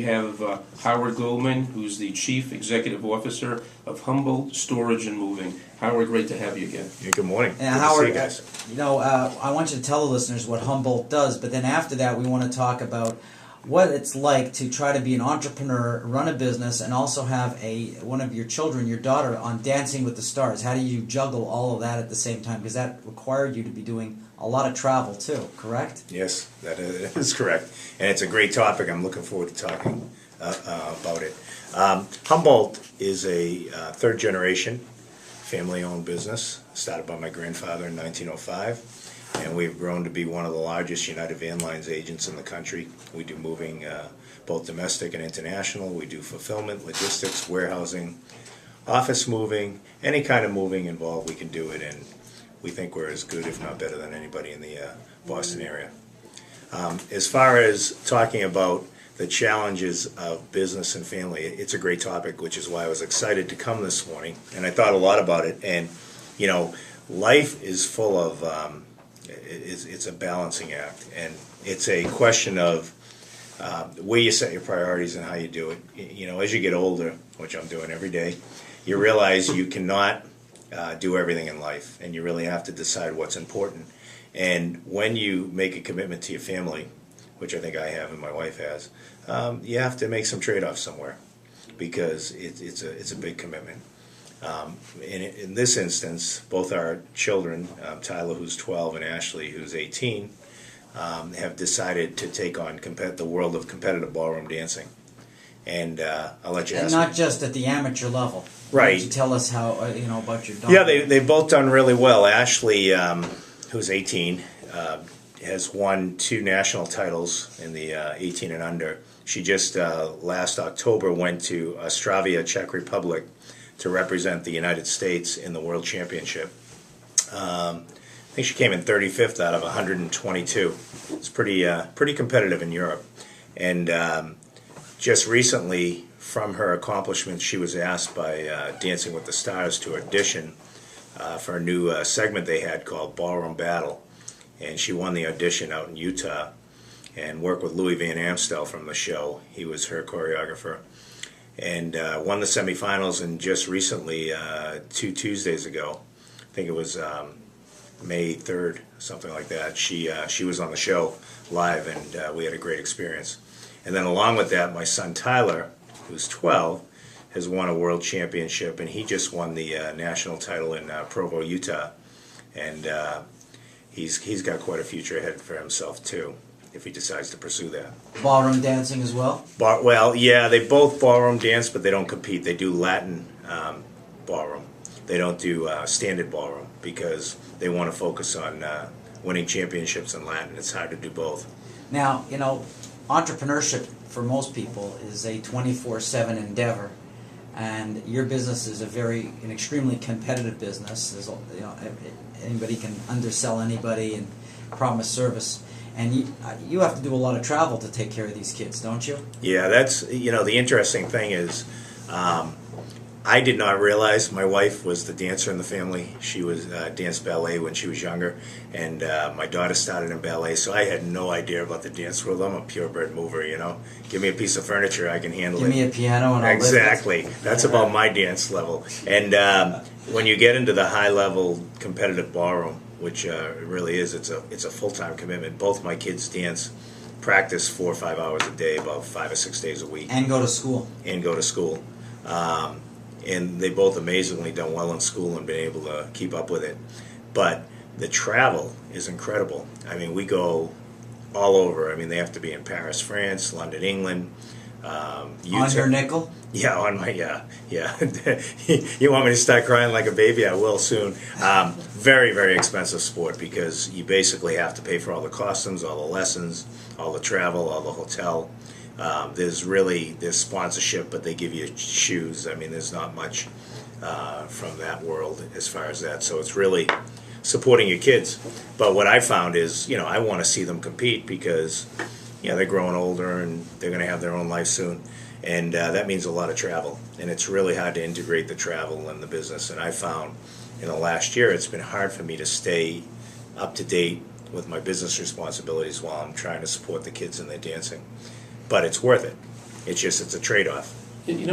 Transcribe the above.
we have Howard Goldman, who's the Chief Executive Officer of Humboldt Storage and Moving. Howard, great to have you again. Yeah, good morning. And good Howard, to see you guys. I want you to tell the listeners what Humboldt does, but then after that we want to talk about what it's like to try to be an entrepreneur, run a business, and also have one of your children, your daughter, on Dancing with the Stars. How do you juggle all of that at the same time? Because that required you to be doing a lot of travel too, correct? Yes, that is correct. And it's a great topic. I'm looking forward to talking about it. Humboldt is a third-generation family-owned business, started by my grandfather in 1905. And we've grown to be one of the largest United Van Lines agents in the country. We do moving, both domestic and international. We do fulfillment, logistics, warehousing, office moving, any kind of moving involved, we can do it. And we think we're as good, if not better, than anybody in the Boston area. As far as talking about the challenges of business and family, it's a great topic, which is why I was excited to come this morning. And I thought a lot about it. And, you know, life is full of... It's a balancing act, and it's a question of where you set your priorities and how you do it. You know, as you get older, which I'm doing every day, you realize you cannot do everything in life, and you really have to decide what's important. And when you make a commitment to your family, which I think I have and my wife has, you have to make some trade-offs somewhere, because it's a big commitment. In this instance, both our children, Tyler, who's 12, and Ashley, who's 18, have decided to take on the world of competitive ballroom dancing. And I'll let you ask. And not just at the amateur level. Right. Why don't you tell us how about your daughter? Yeah, they've both done really well. Ashley, who's 18, has won 2 national titles in the 18 and under. She just last October went to Ostravia, Czech Republic, to represent the United States in the World Championship. I think she came in 35th out of 122. It's pretty competitive in Europe. And just recently, from her accomplishments, she was asked by Dancing with the Stars to audition for a new segment they had called Ballroom Battle. And she won the audition out in Utah and worked with Louis Van Amstel from the show. He was her choreographer. And won the semifinals, and just recently, 2 Tuesdays ago, I think it was May 3rd, something like that, she was on the show live, and we had a great experience. And then along with that, my son Tyler, who's 12, has won a world championship, and he just won the national title in Provo, Utah. And he's got quite a future ahead for himself, too, if he decides to pursue that. Ballroom dancing as well? Well, yeah, they both ballroom dance, but they don't compete. They do Latin ballroom. They don't do standard ballroom, because they want to focus on winning championships in Latin. It's hard to do both. Now, entrepreneurship for most people is a 24/7 endeavor, and your business is an extremely competitive business. There's, anybody can undersell anybody and promise service. And you have to do a lot of travel to take care of these kids, don't you? Yeah, that's, the interesting thing is, I did not realize my wife was the dancer in the family. She was danced ballet when she was younger, and my daughter started in ballet, so I had no idea about the dance world. I'm a purebred mover, Give me a piece of furniture, I can handle it. Give me a piano and I'll Exactly. That's about my dance level. And when you get into the high-level competitive ballroom, which it really is, it's a full-time commitment. Both my kids practice 4 or 5 hours a day, about 5 or 6 days a week. And go to school. And they both amazingly done well in school and been able to keep up with it. But the travel is incredible. I mean, we go all over. I mean, they have to be in Paris, France, London, England, Utah. On your nickel? Yeah, on my, yeah. You want me to start crying like a baby? I will soon. Very, very expensive sport, because you basically have to pay for all the costumes, all the lessons, all the travel, all the hotel. There's sponsorship, but they give you shoes. I mean, there's not much from that world as far as that. So it's really supporting your kids. But what I found is, I want to see them compete, because, they're growing older and they're going to have their own life soon. And that means a lot of travel. And it's really hard to integrate the travel and the business. And I found in the last year it's been hard for me to stay up to date with my business responsibilities while I'm trying to support the kids in their dancing. But it's worth it. It's just, it's a trade-off. You know,